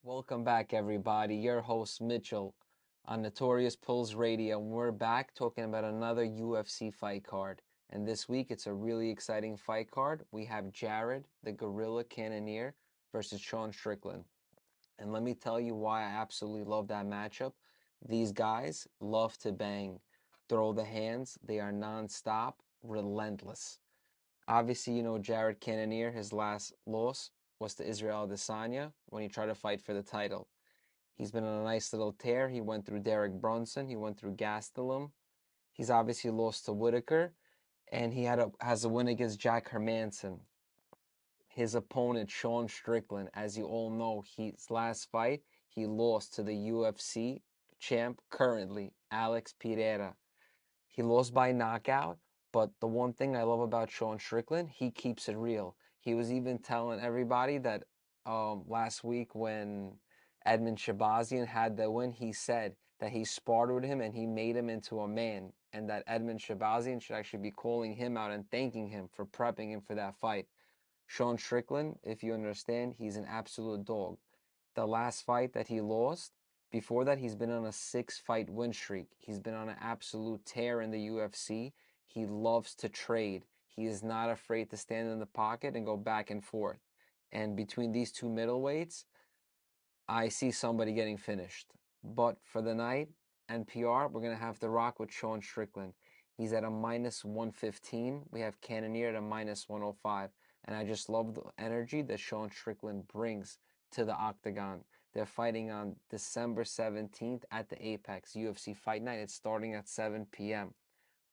Welcome back, everybody. Your host, Mitchell, on Notorious Pulls Radio. And we're back talking about another UFC fight card. And this week, it's a really exciting fight card. We have Jared, the Gorilla Cannonier, versus Sean Strickland. And let me tell you why I absolutely love that matchup. These guys love to bang, throw the hands. They are nonstop, relentless. Obviously, Jared Cannonier, his last loss was to Israel Adesanya when he tried to fight for the title. He's been on a nice little tear. He went through Derek Brunson. He went through Gastelum. He's obviously lost to Whitaker, and has a win against Jack Hermanson. His opponent, Sean Strickland, as you all know, his last fight, he lost to the UFC champ currently, Alex Pereira. He lost by knockout, but the one thing I love about Sean Strickland, he keeps it real. He was even telling everybody that last week when Edmund Shabazian had the win, he said that he sparred with him and he made him into a man, and that Edmund Shabazian should actually be calling him out and thanking him for prepping him for that fight. Sean Strickland, if you understand, he's an absolute dog. The last fight that he lost, before that, he's been on a 6-fight win streak. He's been on an absolute tear in the UFC. He loves to trade. He is not afraid to stand in the pocket and go back and forth. And between these two middleweights, I see somebody getting finished. But for the night, NPR, we're going to have to rock with Sean Strickland. He's at a minus 115. We have Cannonier at a minus 105. And I just love the energy that Sean Strickland brings to the octagon. They're fighting on December 17th at the Apex UFC Fight Night. It's starting at 7 p.m.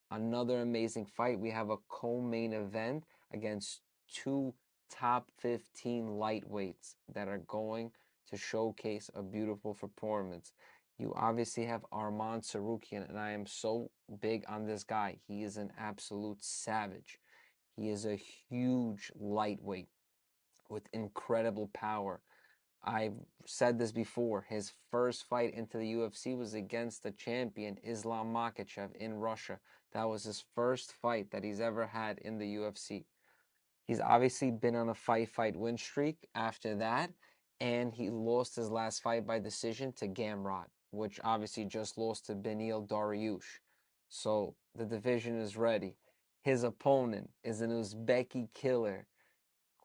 Another amazing fight. We have a co-main event against two top 15 lightweights that are going to showcase a beautiful performance. You obviously have Arman Tsarukyan, and I am so big on this guy. He is an absolute savage. He is a huge lightweight with incredible power. I've said this before. His first fight into the UFC was against the champion Islam Makhachev in Russia. That was his first fight that he's ever had in the UFC. He's obviously been on a fight win streak after that, and he lost his last fight by decision to Gamrot, which obviously just lost to Beneil Dariush. So the division is ready. His opponent is an Uzbeki killer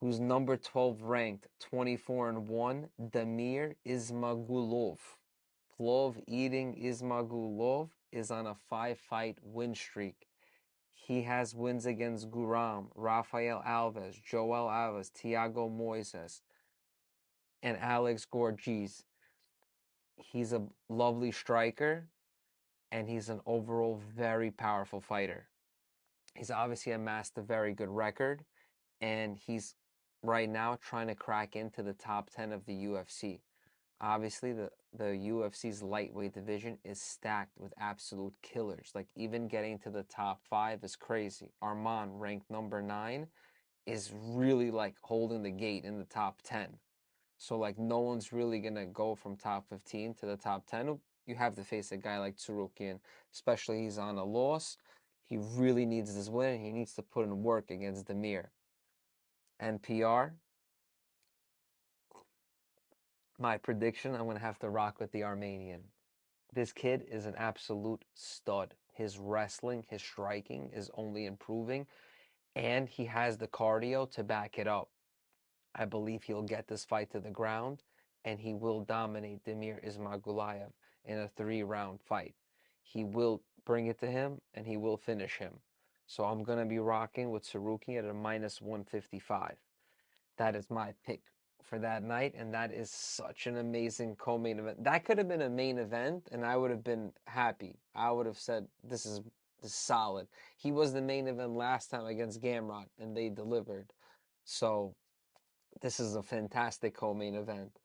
who's number 12 ranked, 24-1, Damir Ismagulov. Plov eating Ismagulov is on a 5-fight win streak. He has wins against Guram, Rafael Alves, Joel Alves, Thiago Moises, and Alex Gorgies. He's a lovely striker, and he's an overall very powerful fighter. He's obviously amassed a very good record, and he's right now trying to crack into the top 10 of the UFC. Obviously, the UFC's lightweight division is stacked with absolute killers. Like, even getting to the top 5 is crazy. Arman, ranked number 9, is really like holding the gate in the top 10. So, like, no one's really going to go from top 15 to the top 10. You have to face a guy like Tsarukian, especially he's on a loss. He really needs this win. He needs to put in work against Demir. NPR, my prediction, I'm going to have to rock with the Armenian. This kid is an absolute stud. His wrestling, his striking is only improving, and he has the cardio to back it up. I believe he'll get this fight to the ground, and he will dominate Demir Ismagulayev in a 3-round fight. He will bring it to him, and he will finish him. So I'm going to be rocking with Saruki at a minus 155. That is my pick for that night, and that is such an amazing co-main event. That could have been a main event, and I would have been happy. I would have said, this is solid. He was the main event last time against Gamrot, and they delivered. So this is a fantastic co-main event.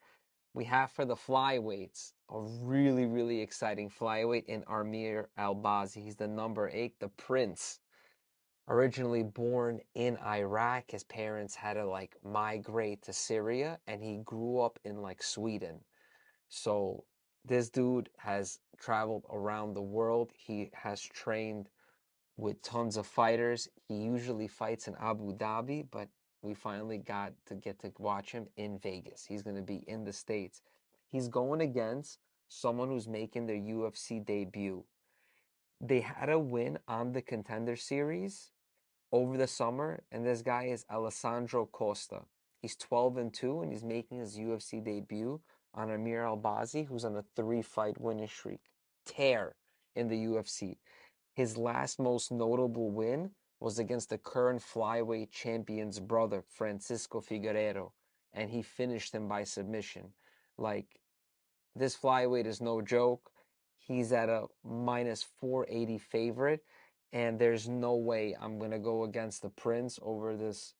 We have for the flyweights a really, really exciting flyweight in Amir Albazi. He's the number 8, the Prince. Originally born in Iraq, his parents had to like migrate to Syria, and he grew up in like Sweden. So this dude has traveled around the world. He has trained with tons of fighters. He usually fights in Abu Dhabi, but we finally got to watch him in Vegas. He's going to be in the States. He's going against someone who's making their UFC debut. They had a win on the Contender Series over the summer, and this guy is Alessandro Costa. He's 12-2, and he's making his UFC debut on Amir Albazi, who's on a 3-fight winning streak. Tear in the UFC. His last most notable win was against the current flyweight champion's brother, Francisco Figueiredo, and he finished him by submission. Like, this flyweight is no joke. He's at a minus 480 favorite, and there's no way I'm going to go against the Prince over this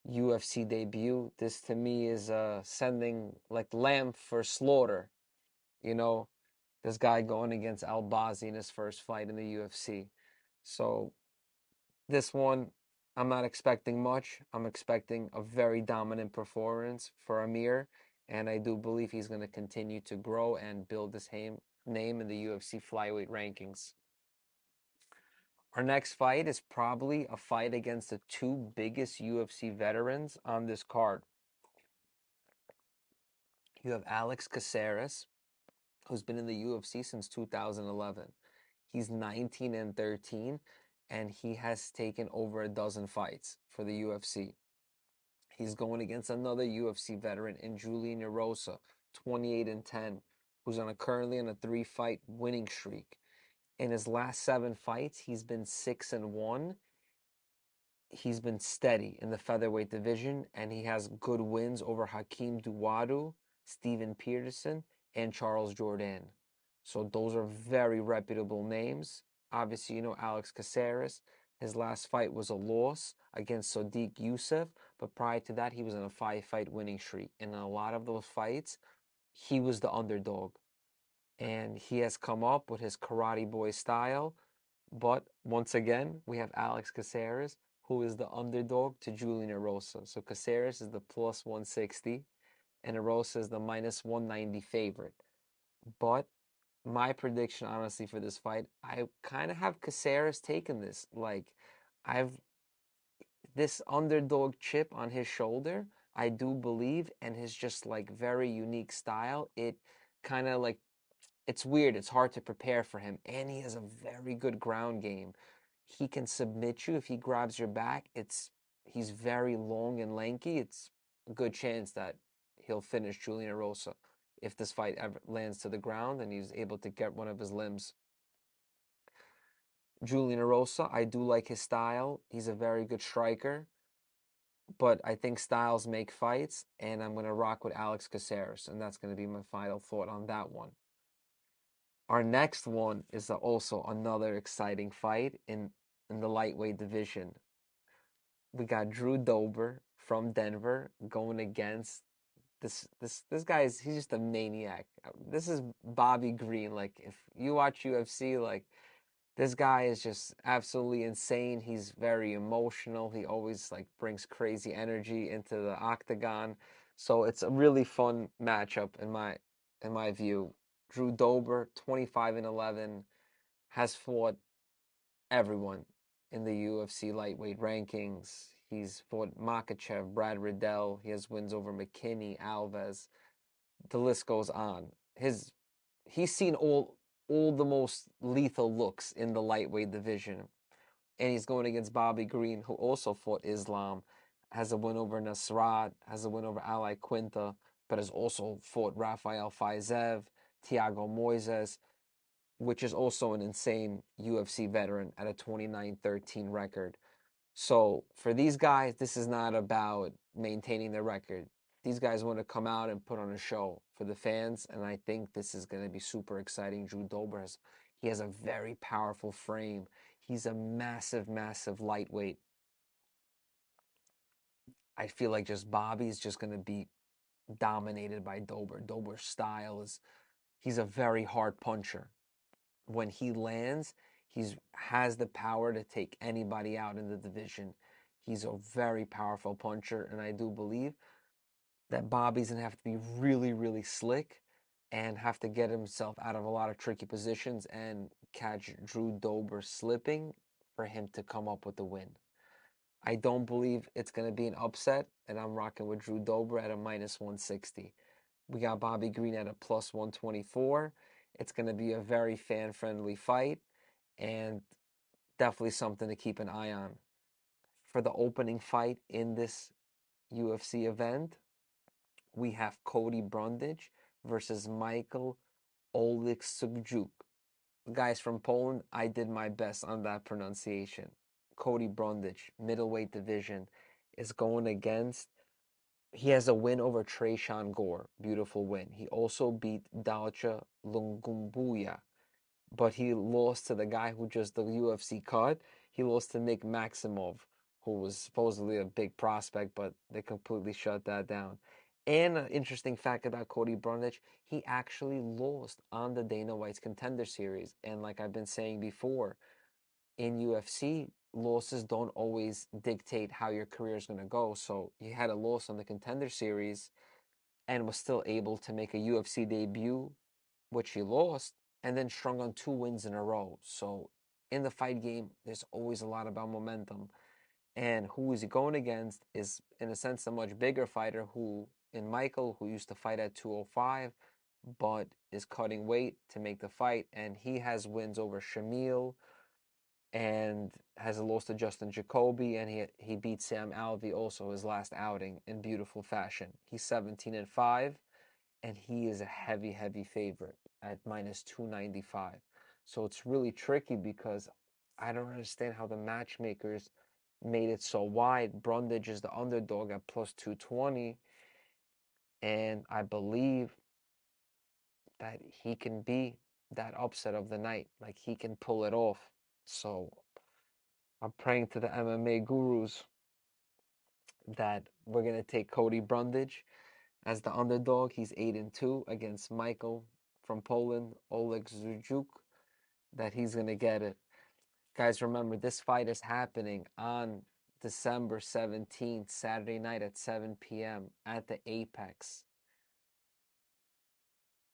UFC debut. This to me is sending like lamb for slaughter. You know, this guy going against Albazi in his first fight in the UFC. So this one, I'm not expecting much. I'm expecting a very dominant performance for Amir, and I do believe he's going to continue to grow and build his name in the UFC flyweight rankings. Our next fight is probably a fight against the two biggest UFC veterans on this card. You have Alex Caceres, who's been in the UFC since 2011. He's 19-13, and he has taken over a dozen fights for the UFC. He's going against another UFC veteran in Julian Erosa, 28-10, who's currently on a 3-fight winning streak. In his last 7 fights, he's been 6-1. He's been steady in the featherweight division, and he has good wins over Hakeem Dawodu, Steven Peterson, and Charles Jourdain. So those are very reputable names. Obviously, you know Alex Caceres. His last fight was a loss against Sodiq Yusuff, but prior to that, he was in a 5-fight winning streak. And in a lot of those fights, he was the underdog. And he has come up with his karate boy style. But once again, we have Alex Caceres, who is the underdog to Julian Erosa. So Caceres is the plus 160, and Erosa is the minus 190 favorite. But my prediction, honestly, for this fight, I kind of have Caceres taking this. Like, I've this underdog chip on his shoulder, I do believe, and his just like very unique style. It kind of like it's weird. It's hard to prepare for him, and he has a very good ground game. He can submit you if he grabs your back. He's very long and lanky. It's a good chance that he'll finish Julian Erosa if this fight ever lands to the ground and he's able to get one of his limbs. Julian Erosa, I do like his style. He's a very good striker, but I think styles make fights, and I'm going to rock with Alex Caceres, and that's going to be my final thought on that one. Our next one is also another exciting fight in the lightweight division. We got Drew Dober from Denver going against this guy's he's just a maniac. This is Bobby Green. Like if you watch UFC, like this guy is just absolutely insane. He's very emotional. He always like brings crazy energy into the octagon. So it's a really fun matchup in my view. Drew Dober, 25-11, has fought everyone in the UFC lightweight rankings. He's fought Makhachev, Brad Riddell. He has wins over McKinney, Alves. The list goes on. He's seen all the most lethal looks in the lightweight division. And he's going against Bobby Green, who also fought Islam, has a win over Nasrat, has a win over Ali Quinta, but has also fought Rafael Faizev, Thiago Moises, which is also an insane UFC veteran at a 29-13 record. So for these guys, this is not about maintaining their record. These guys want to come out and put on a show for the fans, and I think this is going to be super exciting. Drew Dober he has a very powerful frame. He's a massive, massive lightweight. I feel like just Bobby's just going to be dominated by Dober. Dober's style he's a very hard puncher. When he lands, he has the power to take anybody out in the division. He's a very powerful puncher, and I do believe that Bobby's gonna have to be really, really slick and have to get himself out of a lot of tricky positions and catch Drew Dober slipping for him to come up with the win. I don't believe it's gonna be an upset, and I'm rocking with Drew Dober at a minus 160. We got Bobby Green at a plus 124. It's going to be a very fan-friendly fight and definitely something to keep an eye on. For the opening fight in this UFC event, we have Cody Brundage versus Michael Oleksiejczuk. Guys from Poland, I did my best on that pronunciation. Cody Brundage, middleweight division, is going against. He has a win over Tresean Gore. Beautiful win. He also beat Dalcha Lungumbuya, but he lost to the guy who just the UFC cut. He lost to Nick Maximov, who was supposedly a big prospect, but they completely shut that down. And an interesting fact about Cody Brundage, he actually lost on the Dana White's Contender Series. And like I've been saying before, in UFC, losses don't always dictate how your career is going to go. So he had a loss on the Contender Series and was still able to make a UFC debut, which he lost, and then strung on 2 wins in a row. So in the fight game, there's always a lot about momentum. And who is he going against is, in a sense, a much bigger fighter who, in Michael, who used to fight at 205, but is cutting weight to make the fight. And he has wins over Shamil and has lost to Justin Jacoby, and he beat Sam Alvey also his last outing in beautiful fashion. He's 17-5, and he is a heavy favorite at minus 295. So it's really tricky because I don't understand how the matchmakers made it so wide. Brundage is the underdog at plus 220, and I believe that he can be that upset of the night. Like he can pull it off. So I'm praying to the MMA gurus that we're gonna take Cody Brundage as the underdog. He's 8-2 against Michael from Poland, Oleksiejczuk, that he's gonna get it. Guys, remember this fight is happening on December 17th, Saturday night at 7 p.m. at the Apex.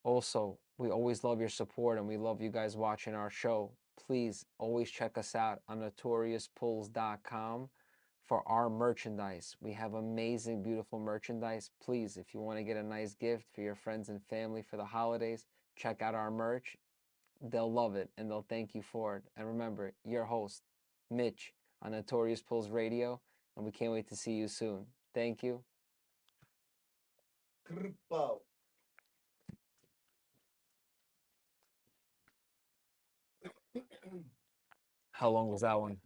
Also, we always love your support and we love you guys watching our show. Please always check us out on notoriouspulls.com for our merchandise. We have amazing, beautiful merchandise. Please, if you want to get a nice gift for your friends and family for the holidays, check out our merch. They'll love it and they'll thank you for it. And remember, your host, Mitch, on Notorious Pulls Radio, and we can't wait to see you soon. Thank you. How long was that one?